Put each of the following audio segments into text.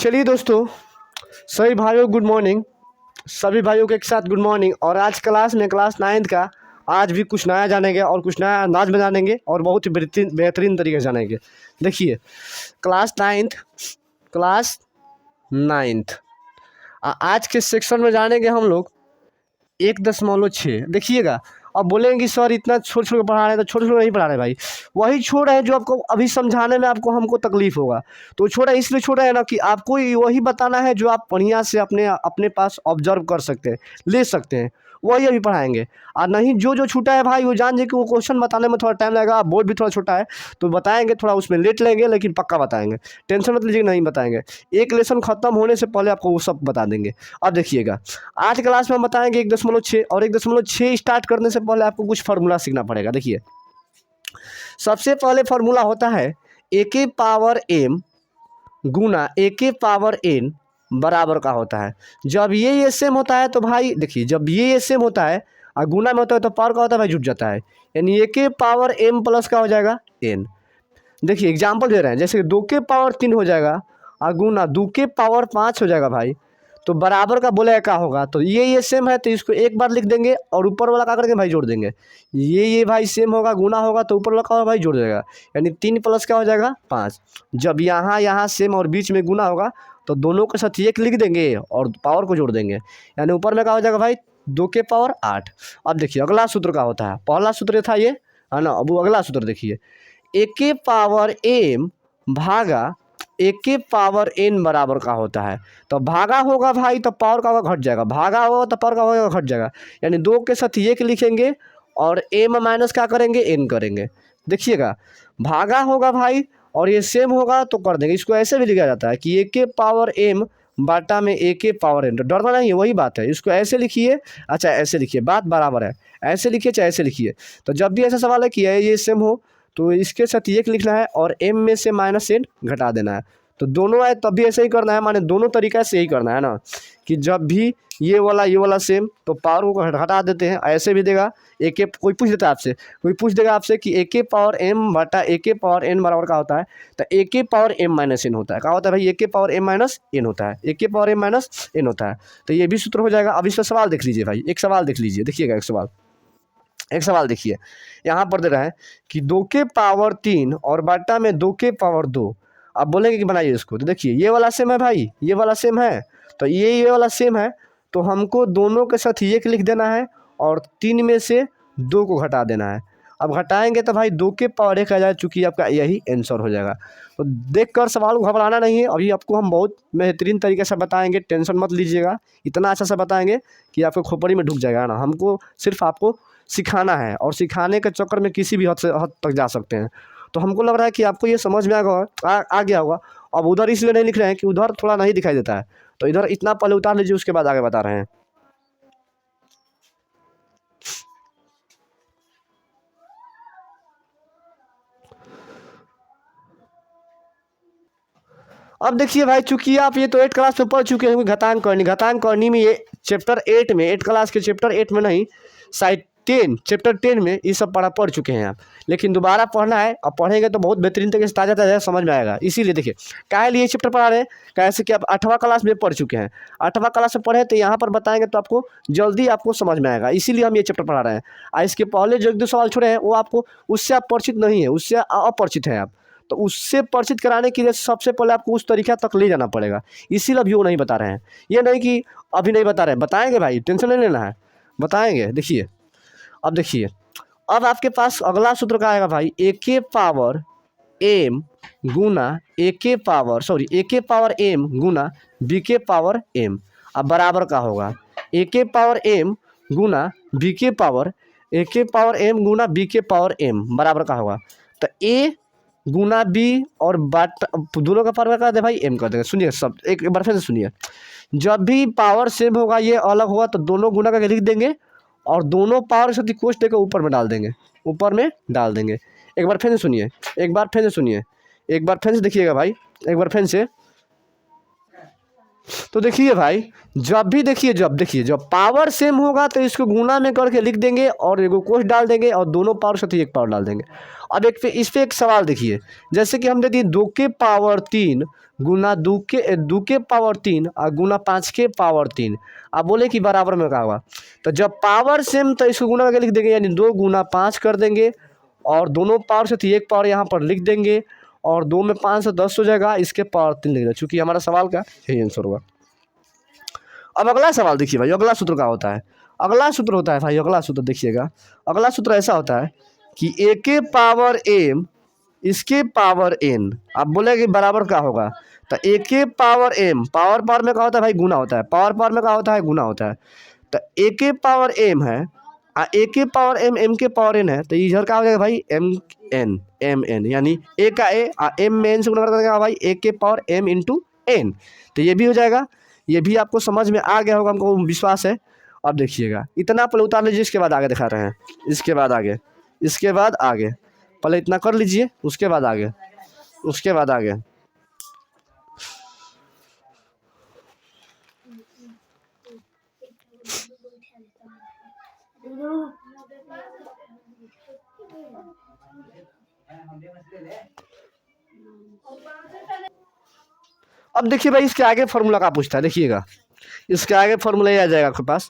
चलिए दोस्तों, सभी भाइयों गुड मॉर्निंग। सभी भाइयों के एक साथ गुड मॉर्निंग। और आज क्लास में क्लास 9th का आज भी कुछ नया जानेंगे और कुछ नया अंदाज में जानेंगे और बहुत ही बेहतरीन तरीके से जानेंगे। देखिए, क्लास 9th आज के सेक्शन में जानेंगे हम लोग 1.6। देखिएगा, अब बोलेंगे कि सर इतना छोटे छोटे पढ़ा रहे हैं, तो छोटे छोटे नहीं पढ़ा रहे भाई, वही छोड़ रहे हैं जो आपको अभी समझाने में आपको हमको तकलीफ होगा। तो छोड़ा इसलिए छोड़ा है ना कि आपको वही बताना है जो आप बढ़िया से अपने अपने पास ऑब्जर्व कर सकते हैं, ले सकते हैं, वही अभी पढ़ाएंगे। और नहीं जो जो छूटा है भाई, वो जान जाए कि वो क्वेश्चन बताने में थोड़ा टाइम लगेगा, बोर्ड भी थोड़ा छोटा है तो बताएंगे, थोड़ा उसमें लेट लेंगे लेकिन पक्का बताएंगे। टेंशन मत लीजिए, नहीं बताएंगे। एक लेसन खत्म होने से पहले आपको वो सब बता देंगे। अब देखिएगा, आज क्लास में हम बताएंगे 1.6 और 1.6 स्टार्ट करने से पहले आपको कुछ फार्मूला सीखना पड़ेगा। देखिए, सबसे पहले फार्मूला होता है ए के पावर एम गुना ए के पावर एन बराबर का होता है। जब ये सेम होता है तो भाई देखिए, जब ये सेम होता है और गुना में होता है तो पावर का होता है भाई जुट जाता है, यानी ए के पावर एम प्लस का हो जाएगा एन। देखिए एग्जाम्पल दे रहे हैं, जैसे 2 के पावर 3 हो जाएगा और गुना 2 के पावर 5 हो जाएगा भाई, तो बराबर का बोले क्या होगा, तो ये सेम है तो इसको एक बार लिख देंगे और ऊपर वाला क्या करेंगे भाई जोड़ देंगे। ये भाई सेम होगा, गुना होगा तो ऊपर वाला का होगा भाई जोड़ देगा, यानी 3 प्लस क्या हो जाएगा 5। जब यहाँ सेम और बीच में गुना होगा तो दोनों के साथ एक लिख देंगे और पावर को जोड़ देंगे, यानी ऊपर में क्या हो जाएगा भाई 2 के पावर 8। अब देखिए अगला सूत्र क्या होता है, पहला सूत्र था ये है ना, अब अगला सूत्र देखिए, ए के पावर एम भागा ए के पावर एन बराबर का होता है। तो भागा होगा भाई तो पावर का होगा घट जाएगा, भागा होगा तो पावर का होगा घट जाएगा, यानी 2 के साथ एक लिखेंगे और एम माइनस क्या करेंगे एन करेंगे। देखिएगा, भागा होगा भाई और ये सेम होगा तो कर देंगे। इसको ऐसे भी लिखा जाता है कि ए के पावर एम बाटा में ए के पावर एन, तो डरना नहीं है, वही बात है। इसको ऐसे लिखिए, अच्छा ऐसे लिखिए, बात बराबर है, ऐसे लिखिए चाहे ऐसे लिखिए। तो जब भी ऐसा सवाल है कि ये सेम हो तो इसके साथ एक लिखना है और एम में से माइनस एन घटा देना है। तो दोनों है तब भी ऐसे ही करना है, माने दोनों तरीका से यही करना है ना, कि जब भी ये वाला सेम तो पावर को हटा देते हैं। ऐसे भी देगा ए के, कोई पूछ देता है आपसे, कोई पूछ देगा आपसे कि ए के पावर एम बटा ए के पावर एन बराबर का होता है, तो ए के पावर एम माइनस एन होता है। क्या होता है भाई, ए के पावर एम माइनस एन होता है, ए के पावर एम माइनस एन होता है। तो ये भी सूत्र हो जाएगा। अब इसका सवाल देख लीजिए भाई, एक सवाल देख लीजिए, देखिएगा एक सवाल देखिए, यहाँ पर दे रहा है कि 2 के पावर 3 और बाटा में 2 के पावर 2। अब बोलेंगे कि बनाइए इसको, तो देखिए ये वाला सेम है भाई, ये वाला सेम है, तो ये वाला सेम है, तो हमको दोनों के साथ एक लिख देना है और 3 में से 2 को घटा देना है। अब घटाएंगे तो भाई 2 के पावर 1 आ जाए, चूँकि आपका यही आंसर हो जाएगा। तो देख कर सवाल को घबराना नहीं है, अभी आपको हम बहुत बेहतरीन तरीके से बताएंगे, टेंशन मत लीजिएगा। इतना अच्छा से बताएंगे कि आपको खोपड़ी में ढुक जाएगा ना। हमको सिर्फ आपको सिखाना है और सिखाने के चक्कर में किसी भी हद तक जा सकते हैं। तो हमको लग रहा है कि आपको ये समझ में आ गया होगा। अब उधर इसलिए नहीं लिख रहे हैं कि उधर थोड़ा नहीं दिखाई देता है, तो इधर इतना पहले उतार लीजिए, उसके बाद आगे बता रहे हैं। अब देखिए भाई, चूंकि आप ये तो 8 क्लास में पढ़ चुके हैं घातांक करनी में, ये चैप्टर 8 में, 8 क्लास के चैप्टर 8 में नहीं, शायद चैप्टर 10 में ये सब पढ़ चुके हैं आप, लेकिन दोबारा पढ़ना है। अब पढ़ेंगे तो बहुत बेहतरीन तरीके से ताज़ा समझ में आएगा। इसीलिए देखिए काहे लिए चैप्टर पढ़ा रहे हैं, कैसे कि आप 8वां क्लास में पढ़ चुके हैं, 8वां क्लास में पढ़े तो यहाँ पर बताएंगे तो आपको जल्दी आपको समझ में आएगा, इसीलिए हम ये चैप्टर पढ़ा रहे हैं। और इसके पहले जो 1-2 सवाल छोड़े हैं वो आपको, उससे आप परिचित नहीं है, उससे अपरिचित हैं आप, तो उससे परिचित कराने के लिए सबसे पहले आपको उस तरीका तक ले जाना पड़ेगा। इसीलिए अभी वो नहीं बता रहे हैं, ये नहीं कि अभी नहीं बता रहे हैं, बताएंगे भाई, टेंशन नहीं लेना है, बताएंगे। देखिए, अब देखिए, अब आपके पास अगला सूत्र का आएगा भाई, ए के पावर एम गुना ए के पावर एम गुना बी के पावर एम। अब बराबर का होगा ए के पावर एम गुना बी के पावर एम गुना बी के पावर एम बराबर का होगा। तो ए गुना बी और बाट दोनों का पावर कर दे भाई एम कर देंगे। सुनिए सब एक बार फिर से सुनिए, जब भी पावर सेम होगा, ये अलग होगा, तो दोनों गुना करके लिख देंगे और दोनों पावर के साथ कोष्ट देकर ऊपर में डाल देंगे, एक बार फिर से सुनिए, एक बार फिर से देखिएगा भाई, एक बार फिर से तो देखिए भाई, जब भी देखिए जब पावर सेम होगा तो इसको गुना में करके लिख देंगे और एगो कोष्ठ डाल देंगे और दोनों पावर साथ ही एक पावर डाल देंगे। अब इस पे एक सवाल देखिए, जैसे कि हम दे दिए 2 के पावर 3 गुना 2 के पावर 3 और गुना 5 के पावर 3। आप बोले कि बराबर में क्या होगा, तो जब पावर सेम तो इसको गुना करके लिख देंगे, यानी 2 गुना 5 कर देंगे और दोनों पावर से एक पावर यहाँ पर लिख देंगे और 2 में 5 से 10 हो जाएगा, इसके पावर 3 लिख देंगे, चूँकि हमारा सवाल का यही आंसर होगा। अब अगला सवाल देखिए भाई, अगला सूत्र क्या होता है। अगला सूत्र होता है भाई, अगला सूत्र देखिएगा, अगला सूत्र ऐसा होता है कि ए के पावर एम इसके पावर एन। आप बोले कि बराबर क्या होगा, तो ए के पावर एम पावर पावर में क्या होता है भाई, गुना होता है, पावर पावर में क्या होता है, गुना होता है। तो ए के पावर एम है ए के पावर एम एम के पावर एन है, तो इधर क्या हो जाएगा भाई, एम एन, यानी ए का ए एम में एन से गुना कर देगा भाई, ए के पावर एम इंटू एन। तो ये भी हो जाएगा, ये भी आपको समझ में आ गया होगा, हमको विश्वास है। अब देखिएगा, इतना पहले उतार लीजिए, इसके बाद आगे दिखा रहे हैं, इसके बाद आगे पहले इतना कर लीजिए, उसके बाद आगे अब देखिए भाई, इसके आगे फॉर्मूला का पूछता है, देखिएगा इसके आगे फॉर्मूला ये आ जाएगा आपके पास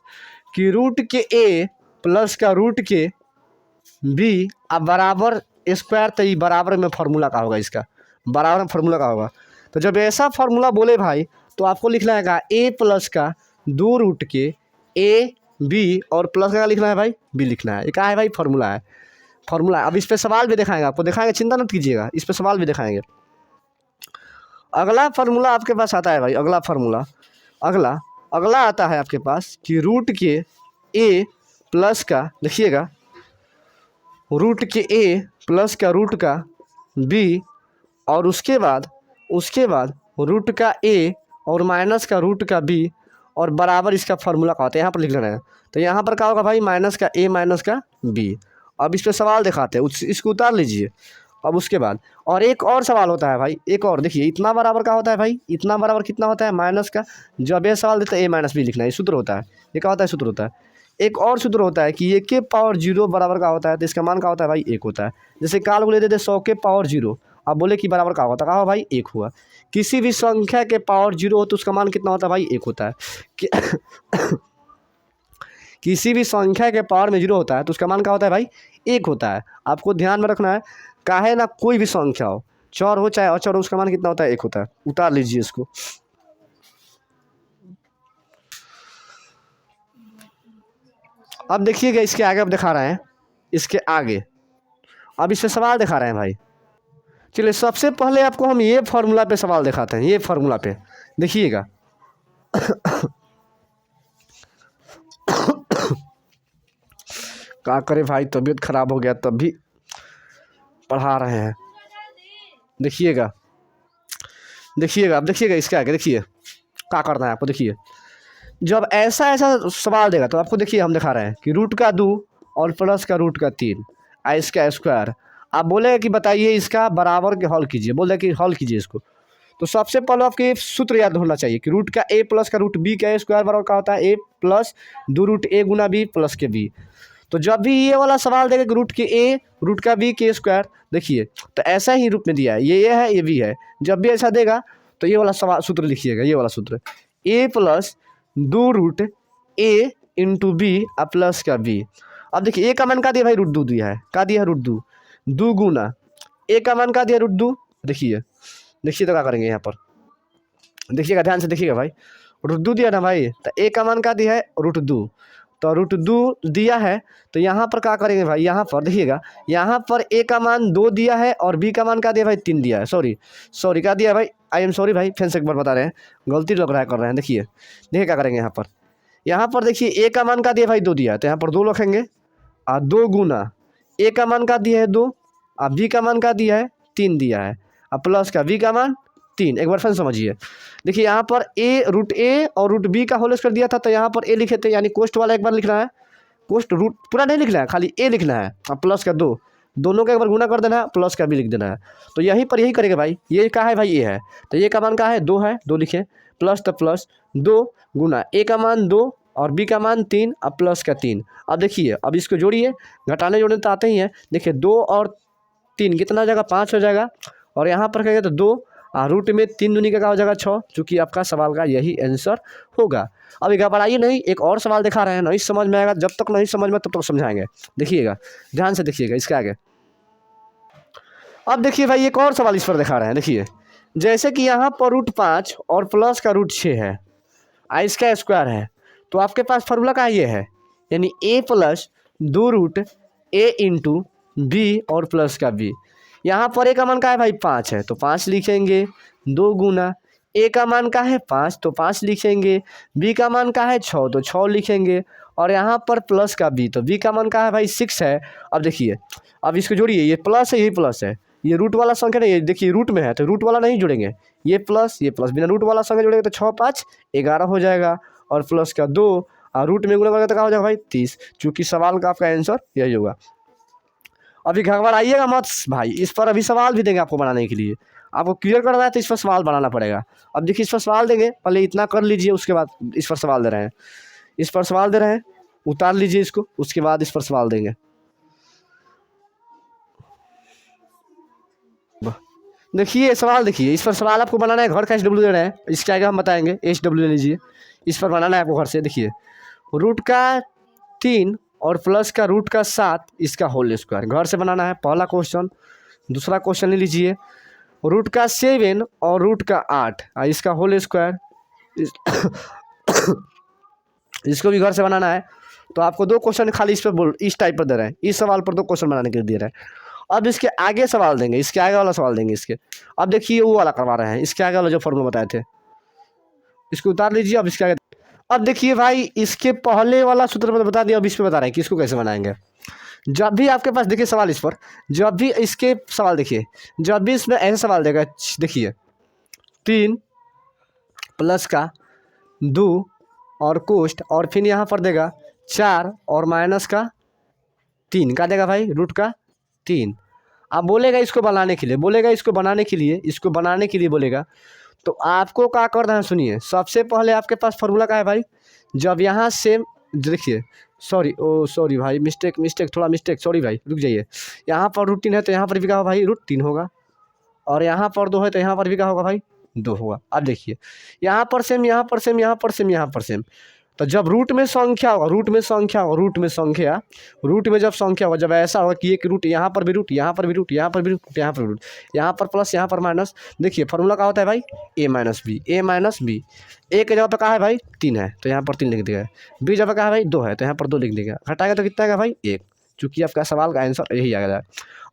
कि रूट के ए प्लस का रूट के बी अब बराबर स्क्वायर, तो ये बराबर में फार्मूला का होगा, इसका बराबर में फार्मूला का होगा। तो जब ऐसा फार्मूला बोले भाई, तो आपको लिखना है ए प्लस का 2 रूट के ए बी और प्लस का लिखना है भाई, बी लिखना है। ये क्या है भाई, फार्मूला है, फार्मूला है। अब इस पर सवाल भी दिखाएंगे, आपको दिखाएंगे, चिंता मत कीजिएगा, इस पर सवाल भी दिखाएंगे। अगला फार्मूला आपके पास आता है भाई, अगला फार्मूला अगला आता है आपके पास कि रूट के ए प्लस का, देखिएगा रूट के ए प्लस का रूट का बी और उसके बाद रूट का ए और माइनस का रूट का बी और बराबर इसका फार्मूला का होता है, यहाँ पर लिख लेना है। तो यहाँ पर क्या होगा भाई, माइनस का ए माइनस का बी। अब इस पर सवाल दिखाते हैं, इसको उतार लीजिए। अब उसके बाद और एक और सवाल होता है भाई, एक और देखिए, इतना बराबर का होता है भाई, इतना बराबर कितना होता है, माइनस का। जब ये सवाल देता है ए माइनस बी लिखना है, सूत्र होता है, ये क्या होता है, सूत्र होता है। एक और सूत्र होता है कि ए के पावर 0 बराबर का होता है, तो इसका मान क्या होता है भाई, 1 होता है। जैसे काल को ले देते 100 के पावर 0, आप बोले कि बराबर का होता है, कहा भाई 1 हुआ। किसी भी संख्या के पावर 0 हो तो उसका मान कितना होता है भाई, 1 होता है। किसी भी संख्या के पावर में 0 होता है तो उसका मान क्या होता है भाई, 1 होता है। आपको ध्यान में रखना है, काहे ना कोई भी संख्या हो, चौर हो चाहे अचौर हो, उसका मान कितना होता है, 1 होता है। उतार लीजिए इसको। अब देखिएगा इसके आगे, अब दिखा रहे हैं इसके आगे, अब इससे सवाल दिखा रहे हैं भाई। चलिए सबसे पहले आपको हम ये फार्मूला पे सवाल दिखाते हैं, ये फार्मूला पे देखिएगा। क्या करे भाई, तबीयत खराब हो गया तब भी पढ़ा रहे हैं। देखिएगा अब देखिएगा इसके आगे, देखिए क्या करना है आपको। देखिए जब ऐसा सवाल देगा तो आपको देखिए हम दिखा रहे हैं कि रूट का 2 और प्लस का रूट का 3 इसका स्क्वायर। आप बोले कि बताइए इसका बराबर के हल कीजिए, बोले कि हल कीजिए इसको। तो सबसे पहले आपके सूत्र याद होना चाहिए कि रूट का ए प्लस का रूट बी का स्क्वायर बराबर का होता है ए प्लस 2 रूट ए गुना बी प्लस के बी। तो जब भी ये वाला सवाल देगा कि रूट के ए रूट का बी के स्क्वायर, देखिए तो ऐसा ही रूप में दिया है, ये है ये भी है। जब भी ऐसा देगा तो ये वाला सवाल सूत्र लिखिएगा, ये वाला सूत्र ए प्लस 2 रूट ए इंटू बी प्लस का बी। अब देखिए ए का मान का दिया भाई, रूट 2 दिया है, का दिया है रूट 2 गुना ए का मान का दिया रूट 2। देखिए तो क्या करेंगे यहाँ पर, देखिएगा ध्यान से देखिएगा भाई, रूट 2 दिया ना भाई, तो ए का मान का दिया है रूट 2, तो रूट 2 दिया है। तो यहाँ पर क्या करेंगे भाई, यहाँ पर देखिएगा, यहाँ पर ए का मान 2 दिया है और बी का मान का दिया भाई 3 दिया है। सॉरी क्या दिया भाई, आई एम सॉरी भाई, फिर से एक बार बता रहे हैं, गलती लग रहा है कर रहे हैं। देखिए क्या करेंगे यहाँ पर देखिए ए का मान का दिया भाई 2 दिया है, तो यहाँ पर 2 रखेंगे और 2 गुना ए का मान का दिया है 2 और बी का मान का दिया है 3 दिया है और प्लस का बी का मान 3। एक बार फिर समझिए, देखिए यहाँ पर रूट ए और रूट बी का होल स्क्वायर दिया था, तो यहाँ पर ए लिखे थे, यानी कोष्ट वाला एक बार लिखना है, कोष्ट रूट पूरा नहीं लिखना है, खाली ए लिखना है और प्लस का 2, दोनों का एक बार गुना कर देना है, प्लस का भी लिख देना है। तो यहीं पर यही करेंगे भाई, ये क्या है भाई, ये है, तो ये का मान का है 2 है, 2 लिखे प्लस तो प्लस 2 गुना ए का मान 2 और बी का मान 3 अब प्लस का 3। अब देखिए अब इसको जोड़िए, घटाने जोड़ने तो आते ही हैं। देखिए 2 और 3 कितना हो जाएगा 5 हो जाएगा, और यहाँ पर कहेंगे तो 2 और रूट में 3 दूनी का हो जाएगा 6, चूँकि आपका सवाल का यही आंसर होगा। अभी घबराइए नहीं, एक और सवाल दिखा रहे हैं, नहीं समझ में आएगा, जब तक नहीं समझ में तब तक समझाएंगे। देखिएगा ध्यान से देखिएगा इसके आगे। अब देखिए भाई एक और सवाल इस पर दिखा रहे हैं। देखिए जैसे कि यहाँ पर √5 और प्लस का √6 है, इसका स्क्वायर है, तो आपके पास फार्मूला का ये है, यानी a plus 2 root a into B और प्लस का b। यहाँ पर a का मान का है भाई 5 है, तो 5 लिखेंगे, 2 गुना a का मान का है 5 तो 5 लिखेंगे, b का मान का है 6 तो 6 लिखेंगे, और यहाँ पर प्लस का b, तो b का मान का है भाई 6 है। अब देखिए अब इसको जोड़िए, ये प्लस है ये प्लस है, ये रूट वाला संख्या नहीं है, देखिए रूट में है तो रूट वाला नहीं जुड़ेंगे, ये प्लस बिना रूट वाला संख्या जुड़ेगा तो 6 5 11 हो जाएगा, और प्लस का 2 और रूट में गुणा करेगा तो क्या हो जाएगा भाई 30। चूँकि सवाल का आपका आंसर यही होगा। अभी घबराइएगा मत भाई, इस पर अभी सवाल भी देंगे आपको बनाने के लिए, आपको क्लियर करना है तो इस पर सवाल बनाना पड़ेगा। अब देखिए इस पर सवाल देंगे, पहले इतना कर लीजिए, उसके बाद इस पर सवाल दे रहे हैं, इस पर सवाल दे रहे हैं, उतार लीजिए इसको, उसके बाद इस पर सवाल देंगे। देखिए सवाल देखिए, इस पर सवाल आपको बनाना है, घर का SW दे रहे हैं, इसके आगे हम बताएंगे, SW ले लीजिए, इस पर बनाना है आपको घर से। देखिए रूट का 3 और प्लस का रूट का 7 इसका होल स्क्वायर घर से बनाना है, पहला क्वेश्चन। दूसरा क्वेश्चन ले लीजिए, रूट का 7 और रूट का 8 इसका होल स्क्वायर, इसको भी घर से बनाना है। तो आपको 2 क्वेश्चन खाली इस पर इस टाइप पर दे रहे हैं, इस सवाल पर 2 क्वेश्चन बनाने के लिए दे रहे हैं। अब इसके आगे सवाल देंगे, इसके आगे वाला सवाल देंगे इसके। अब देखिए वो वाला करवा रहे हैं, इसके आगे वाला जो फॉर्मूला बताए थे इसको उतार लीजिए। अब इसके आगे अब देखिए भाई इसके पहले वाला सूत्र बता दिया, अब इस पर बता रहे हैं कि इसको कैसे बनाएंगे। जब भी आपके पास देखिए सवाल इस पर, जब भी इसके सवाल देखिए, जब भी इसमें ऐसे सवाल देगा, देखिए 3 प्लस का 2 और कोष्ट, और फिर यहाँ पर देगा 4 और माइनस का 3 का देगा भाई रूट का 3। अब बोलेगा इसको बनाने के लिए, बोलेगा इसको बनाने के लिए, इसको बनाने के लिए बोलेगा, तो आपको क्या करना है सुनिए। सबसे पहले आपके पास फार्मूला का है भाई, जब यहाँ से देखिए, सॉरी भाई, मिस्टेक थोड़ा मिस्टेक, सॉरी भाई रुक जाइए। यहाँ पर √3 है तो यहाँ पर भी क्या होगा भाई √3 होगा, और यहाँ पर 2 है तो यहाँ पर भी क्या होगा भाई 2 होगा। अब देखिए यहाँ पर सेम, यहाँ पर सेम, यहाँ पर सेम, यहाँ पर सेम, तो जब रूट में संख्या होगा, रूट में संख्या होगा, रूट में संख्या, रूट में जब संख्या होगा, जब ऐसा होगा कि एक रूट यहाँ पर भी रूट, यहाँ पर भी रूट, यहाँ पर भी रूट, यहाँ पर रूट, यहाँ पर प्लस, यहाँ पर माइनस। देखिए फार्मूला क्या होता है भाई a minus B, a minus B. A के जगह पर कहा है भाई 3 है तो यहाँ पर 3 लिख दिया, बी जगह कहा है भाई 2 है तो यहाँ पर 2 लिख देगा, घटाएगा तो कितना आएगा भाई 1। चूँकि आपका सवाल का आंसर यही आ गया।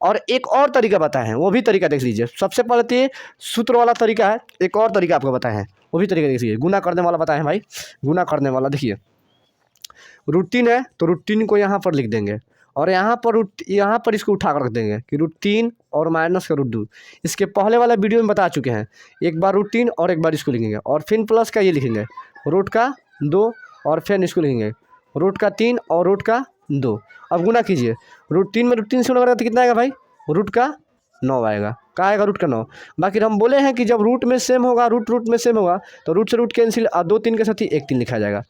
और एक और तरीका बताए हैं, वो भी तरीका देख लीजिए। सबसे पहले तो ये सूत्र वाला तरीका है, एक और तरीका आपको बताए हैं, वो भी तरीका देख लीजिए। गुना करने वाला बताए हैं भाई, गुना करने वाला। देखिए √3 है तो √3 को यहाँ पर लिख देंगे, और यहाँ पर इसको उठा कर रख देंगे कि √3 और माइनस का √2। इसके पहले वाला वीडियो में बता चुके हैं, एक बार √3 और एक बार इसको लिखेंगे, और फिर प्लस का ये लिखेंगे रूट का 2, और फिर इसको लिखेंगे रूट का 3 और रूट का 2। अब गुना कीजिए, √3 में √3 से गुना करेगा तो कितना आएगा भाई रूट का 9 आएगा। क्या आएगा रूट का 9। बाकी हम बोले हैं कि जब रूट में सेम होगा, रूट में सेम होगा तो रूट से रूट कैंसिल, 2 3 के साथ ही 1 3 लिखा जाएगा।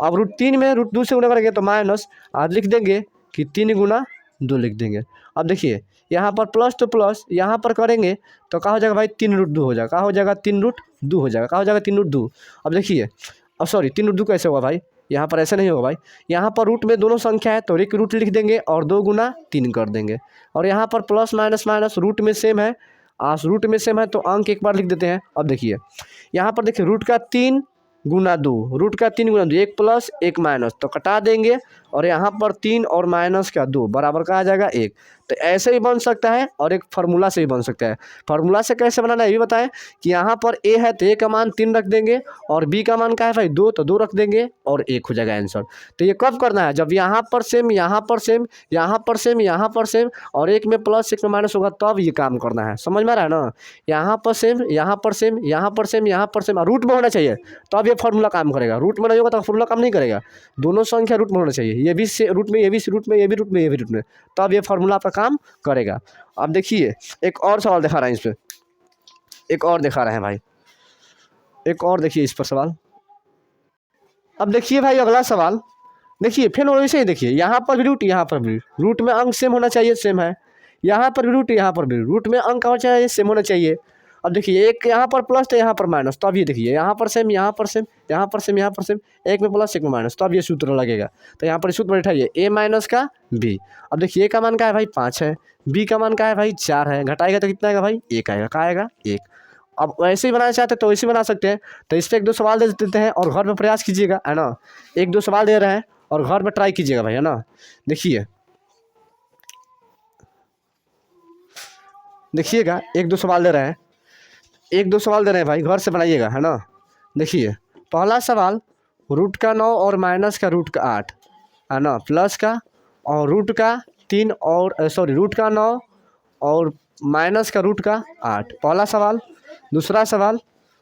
अब √3 में √2 से गुना करेंगे तो माइनस, आज लिख देंगे कि 3 गुना 2 लिख देंगे। अब देखिए यहाँ पर प्लस तो प्लस, यहाँ पर करेंगे तो क्या हो जाएगा भाई 3√2 हो जाएगा, क्या हो जाएगा 3√2 हो जाएगा, क्या हो जाएगा 3√2। अब देखिए अब सॉरी 3√2 कैसे होगा भाई, यहाँ पर ऐसे नहीं होगा भाई, यहाँ पर रूट में दोनों संख्या है तो एक रूट लिख देंगे और 2 गुना 3 कर देंगे, और यहाँ पर प्लस माइनस माइनस रूट में सेम है, रूट में सेम है तो अंक एक बार लिख देते हैं। अब देखिए यहाँ पर देखिए रूट का 3 गुना 2, रूट का 3 गुना 2, 1 प्लस 1 माइनस, तो कटा देंगे, और यहाँ पर 3 और माइनस का 2 बराबर का आ जाएगा 1। तो ऐसे भी बन सकता है और एक फार्मूला से भी बन सकता है। फार्मूला से कैसे बनाना है ये भी बताएं कि यहाँ पर a है तो a का मान 3 रख देंगे, और b का मान क्या है भाई 2 तो 2 रख देंगे, और 1 हो जाएगा आंसर। तो ये कब करना है, जब यहाँ पर सेम, यहाँ पर सेम, यहाँ पर सेम, यहाँ पर सेम, और एक में प्लस एक में माइनस होगा तब ये काम करना है। समझ में आ रहा है ना, यहाँ पर सेम, यहाँ पर सेम, यहाँ पर सेम, यहाँ पर सेम, रूट में होना चाहिए तब ये फार्मूला काम करेगा। रूट में नहीं होगा तो फार्मूला काम नहीं करेगा, दोनों संख्या रूट में होना चाहिए, ये भी रूट में, ये भी रूट में, ये भी रूट में, ये भी रूट में, तब ये फार्मूला आपका काम करेगा। अब देखिए एक और सवाल दिखा रहे हैं, इस पर एक और दिखा रहे हैं भाई, एक और देखिए इस पर सवाल। अब देखिए भाई अगला सवाल, देखिए फिर वैसे ही देखिए, यहाँ पर भी रूट, यहाँ पर भी रूट में अंक सेम होना चाहिए, सेम है। यहाँ पर भी रूट, यहाँ पर भी रूट में अंक होना चाहिए, सेम होना चाहिए। अब देखिए एक यहाँ पर प्लस तो यहाँ पर माइनस, तो अब ये देखिए यहाँ पर सेम, यहाँ पर सेम, यहाँ पर सेम, यहाँ पर सेम, एक में प्लस एक में माइनस, तो अब ये सूत्र लगेगा। तो यहाँ पर सूत्र बैठाइए ए माइनस का बी। अब देखिए ए का मान क्या है भाई 5 है, बी का मान क्या है भाई 4 है, घटाएगा तो कितना आएगा भाई 1 आएगा, क्या आएगा 1। अब वैसे ही बनाना चाहते हैं तो वैसे ही बना सकते हैं। तो इस पर एक दो सवाल दे देते हैं और घर में प्रयास कीजिएगा, है ना। एक दो सवाल दे रहे हैं और घर में ट्राई कीजिएगा भाई, है ना। देखिएगा एक दो सवाल दे रहे हैं, एक दो सवाल दे रहे हैं भाई, घर से बनाइएगा, है ना। देखिए पहला सवाल, रूट का 9 और माइनस का रूट का 8, है ना, प्लस का और रूट का 3 और रूट का 9 और माइनस का रूट का 8, पहला सवाल। दूसरा सवाल,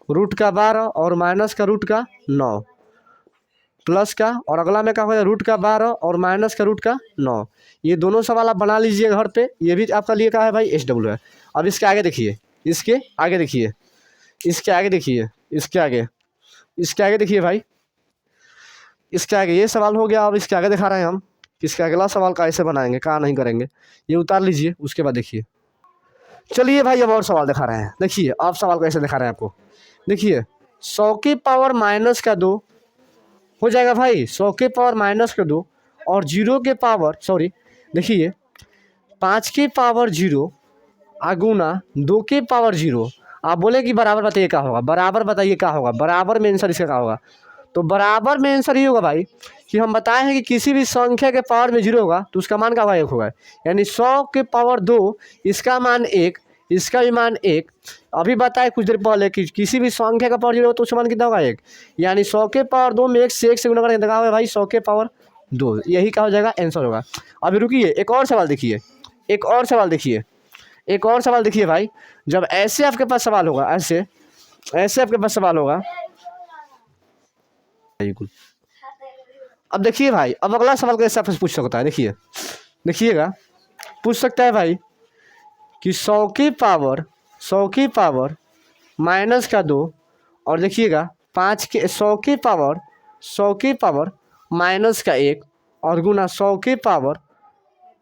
रूट का 12 और माइनस का रूट का 9 प्लस का, और अगला में क्या होगा रूट का 12 और माइनस का रूट का 9। ये दोनों सवाल आप बना लीजिए घर पे, ये भी आपका लिए क्या है भाई SW है। अब इसके आगे देखिए, इसके आगे देखिए, इसके आगे देखिए, इसके आगे, इसके आगे देखिए भाई, इसके आगे ये सवाल हो गया। अब इसके आगे दिखा रहे हैं हम, इसका अगला सवाल कैसे बनाएंगे, कहाँ नहीं करेंगे, ये उतार लीजिए। उसके बाद देखिए, चलिए भाई अब और सवाल दिखा रहे हैं। देखिए अब सवाल कैसे दिखा रहे हैं आपको, देखिए 100 की पावर माइनस का 2 हो जाएगा भाई, 100 के पावर माइनस का 2 और 0 के पावर देखिए 5 के पावर 0 आगुना 2 के पावर 0। आप बोले कि बराबर बताइए क्या होगा, बराबर बताइए क्या होगा, बराबर में आंसर इसका क्या होगा। तो बराबर में आंसर ये होगा भाई कि हम बताए हैं कि किसी भी संख्या के पावर में 0 होगा तो उसका मान क्या होगा 1 होगा। यानी 100 के पावर 2 इसका मान 1, इसका भी मान 1। अभी बताए कुछ देर पहले कि किसी भी संख्या का पावर 0 हो तो उसका मान कितना होगा 1। यानी 100 के पावर 2 में 1 से गुणा करेंगे तो क्या होगा भाई 100 के पावर 2, यही क्या हो जाएगा आंसर होगा। अभी रुकिए एक और सवाल देखिए, एक और सवाल देखिए, एक और सवाल देखिए भाई। जब ऐसे आपके पास सवाल होगा, ऐसे ऐसे आपके पास सवाल होगा, बिल्कुल। अब देखिए भाई, अब अगला सवाल कैसे आपसे पूछ सकता है, देखिए देखिएगा, पूछ सकता है भाई कि 100 की पावर माइनस का 2 और देखिएगा 5 के 100 की पावर माइनस का 1 और गुना 100 की पावर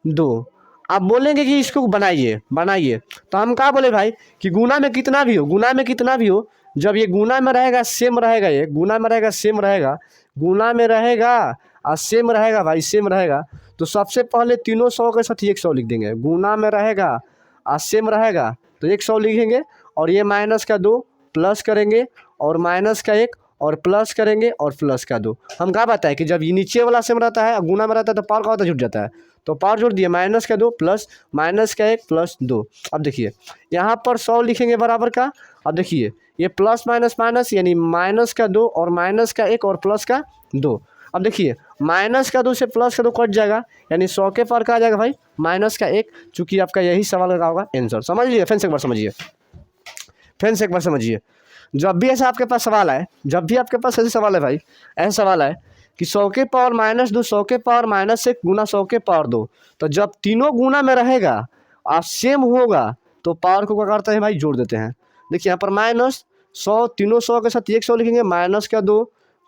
2। आप बोलेंगे कि इसको बनाइए बनाइए, तो हम क्या बोले भाई कि गुना में कितना भी हो, गुना में कितना भी हो, जब ये गुना में रहेगा सेम रहेगा, ये गुना में रहेगा सेम रहेगा, गुना में रहेगा और सेम रहेगा भाई, सेम रहेगा। तो सबसे पहले तीनों 100 के साथ 100 लिख देंगे, गुना में रहेगा और सेम रहेगा तो 100 लिखेंगे, और ये माइनस का 2 प्लस करेंगे और माइनस का 1 और प्लस करेंगे और प्लस का 2। हम क्या बताए कि जब ये नीचे वाला सेम रहता है गुना में रहता है तो पावर का होता जुड़ जाता है, तो पावर जोड़ दिए माइनस का 2 प्लस माइनस का 1 प्लस 2। अब देखिए यहाँ पर 100 लिखेंगे बराबर का। अब देखिए ये प्लस माइनस माइनस यानी माइनस का 2 और माइनस का 1 और प्लस का 2। अब देखिए माइनस का 2 से प्लस का 2 कट जाएगा, यानी 100 के पावर का आ जाएगा भाई माइनस का 1, चूँकि आपका यही सवाल का होगा आंसर। समझ लीजिए, फिर से एक बार समझिए, फिर से एक बार समझिए। जब भी ऐसा आपके पास सवाल है, जब भी आपके पास ऐसे सवाल है भाई, ऐसा सवाल है कि 100 के पावर माइनस 2, 100 के पावर माइनस 1 गुना 100 के पावर 2, तो जब तीनों गुना में रहेगा और सेम होगा तो पावर को क्या करते हैं भाई जोड़ देते हैं। देखिए यहाँ पर माइनस 100, तीनों 100 के साथ 100 लिखेंगे, माइनस का 2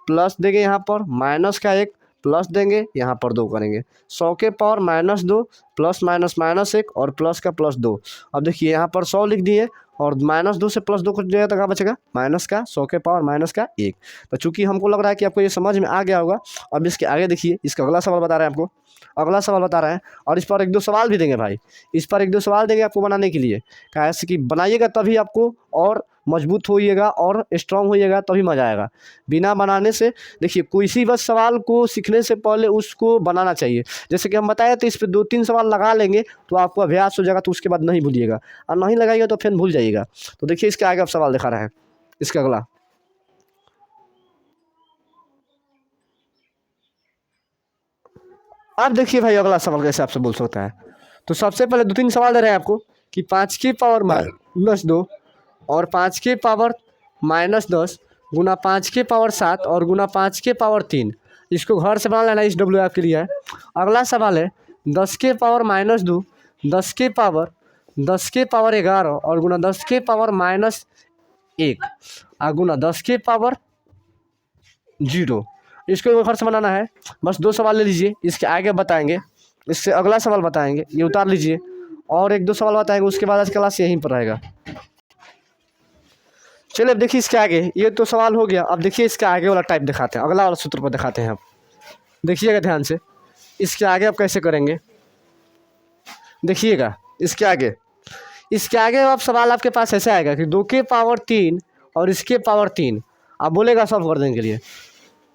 प्लस देंगे, यहाँ पर माइनस का 1 प्लस देंगे, यहाँ पर 2 करेंगे, 100 के power minus 2 plus minus minus 1 और प्लस का प्लस 2। अब देखिए यहाँ पर 100 लिख दिए और माइनस 2 से प्लस 2 कट जाएगा तो क्या बचेगा माइनस का 100 के पावर माइनस का 1। तो चूंकि हमको लग रहा है कि आपको ये समझ में आ गया होगा, अब इसके आगे देखिए, इसका अगला सवाल बता रहे हैं आपको, अगला सवाल बता रहे हैं, और इस पर एक दो सवाल भी देंगे भाई, इस पर एक दो सवाल देंगे आपको बनाने के लिए। कैसे कि बनाइएगा तभी आपको और मजबूत होइएगा और स्ट्रांग होइएगा, तभी मज़ा आएगा। बिना बनाने से देखिए कोई सी बस सवाल को सीखने से पहले उसको बनाना चाहिए। जैसे कि हम बताए तो इस पर 2-3 सवाल लगा लेंगे तो आपको अभ्यास हो जाएगा, तो उसके बाद नहीं भूलिएगा, और नहीं लगाइएगा तो फिर भूल जाइएगा। तो देखिए इसके आगे आप सवाल दिखा रहे हैं, इसका अगला आप देखिए भाई, अगला सवाल कैसे आपसे बोल सकता है। तो सबसे पहले 2-3 सवाल दे रहे हैं आपको कि 5 की पावर माइनस 2 और 5 की पावर माइनस 10 गुना 5 की पावर 7 और गुना 5 की पावर 3। इसको घर से बना लेना, इस डब्ल्यू आपके लिए है। अगला सवाल है 10 के पावर माइनस 2, 10 के पावर 11 और गुना 10 के पावर माइनस 1 गुना 10 के पावर 0। इसको एक बार से बनाना है, बस 2 सवाल ले लीजिए, इसके आगे बताएंगे, इससे अगला सवाल बताएंगे, ये उतार लीजिए और 1-2 सवाल बताएंगे, उसके बाद आज क्लास यहीं पर रहेगा। चलिए अब देखिए इसके आगे, ये तो सवाल हो गया। अब देखिए इसके आगे वाला टाइप दिखाते हैं, अगला वाला सूत्र पर दिखाते हैं। अब देखिएगा ध्यान से, इसके आगे आप कैसे करेंगे, देखिएगा इसके आगे अब सवाल आपके पास ऐसे आएगा कि 2 के पावर 3 और इसके पावर 3, आप बोलेगा सॉल्व करने के लिए,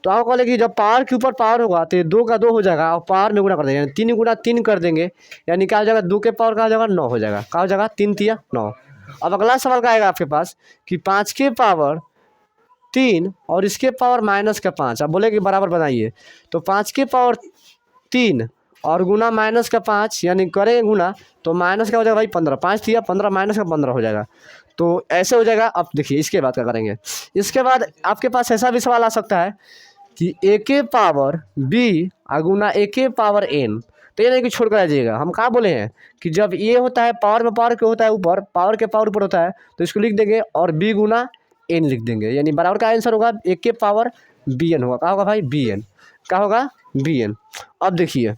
तो आप बोले कि जब पावर के ऊपर पावर होगा तो 2 का 2 हो जाएगा और पावर में गुना कर देंगे, यानी 3 गुना 3 कर देंगे, यानी क्या हो जाएगा, 2 के पावर का हो जाएगा 9 हो जाएगा, क्या हो जाएगा 3 तिया 9। अब अगला सवाल का आएगा आपके पास कि 5 के पावर 3 और इसके पावर माइनस का 5, आप बोले कि बराबर बनाइए, तो 5 के पावर 3 और गुना माइनस का 5, यानी करेंगे गुना तो माइनस का हो जाएगा भाई 15, 5 थिया 15 माइनस का 15 हो जाएगा, तो ऐसे हो जाएगा। अब देखिए इसके बाद क्या करेंगे, इसके बाद आपके पास ऐसा भी सवाल आ सकता है कि a के पावर b गुना a के पावर n, तो ये नहीं कि छोड़ कर आ जाइएगा, हम कहाँ बोले हैं कि जब ये होता है पावर में पावर के होता है ऊपर, पावर के पावर ऊपर होता है, तो इसको लिख देंगे और b गुना n लिख देंगे, यानी बराबर का आंसर होगा a के पावर bn होगा, क्या होगा भाई bn, क्या होगा bn। अब देखिए,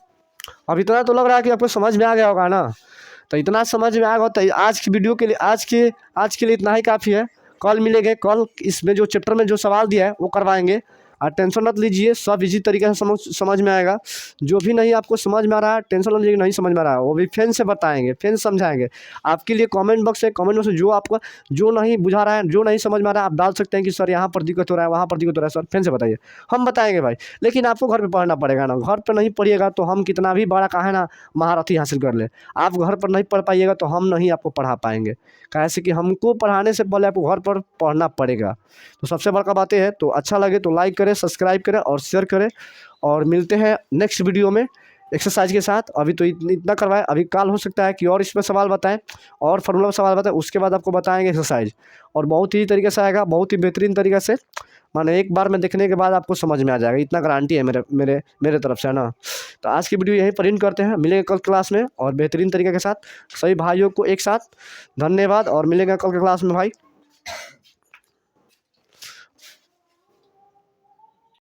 अब इतना तो लग रहा है कि आपको समझ में आ गया होगा ना, तो इतना समझ में आ गया तो आज की वीडियो के लिए आज के लिए इतना ही काफ़ी है। कल मिलेंगे, कल इसमें जो चैप्टर में जो सवाल दिया है वो करवाएंगे, और टेंशन मत लीजिए, सब इजी तरीके से समझ में आएगा। जो भी नहीं आपको समझ में आ रहा है, टेंशन मत लीजिए, नहीं समझ में आ रहा है वो भी फिर से बताएंगे, फिर समझाएंगे आपके लिए। कमेंट बॉक्स है, कमेंट बॉक्स में जो आपको जो नहीं बुझा रहा है, जो नहीं समझ में आ रहा है, आप डाल सकते हैं कि सर यहाँ पर दिक्कत हो रहा है, वहाँ पर दिक्कत हो रहा है, सर फिर से बताइए, हम बताएंगे भाई। लेकिन आपको घर पर पढ़ना पड़ेगा ना, घर पर नहीं पढ़िएगा तो हम कितना भी बड़ा कहा है ना महारथी हासिल कर ले, आप घर पर नहीं पढ़ पाइएगा तो हम नहीं आपको पढ़ा पाएंगे, कैसे कि हमको पढ़ाने से पहले आपको घर पर पढ़ना पड़ेगा। तो सबसे बड़का बातें है, तो अच्छा लगे तो लाइक करें, सब्सक्राइब करें और शेयर करें, और मिलते हैं नेक्स्ट वीडियो में एक्सरसाइज के साथ। अभी तो इतना करवाएं, अभी कल हो सकता है कि और इसमें सवाल बताएं और फार्मूला सवाल बताएं, उसके बाद आपको बताएंगे एक्सरसाइज, और बहुत ही तरीके से आएगा, बहुत ही बेहतरीन तरीके से, माने एक बार में देखने के बाद आपको समझ में आ जाएगा, इतना गारंटी है मेरे तरफ से, है ना। तो आज की वीडियो यहीं पर एंड करते हैं, मिलेंगे कल क्लास में और बेहतरीन तरीके के साथ सभी भाइयों को एक साथ धन्यवाद, और मिलेंगे कल के क्लास में भाई।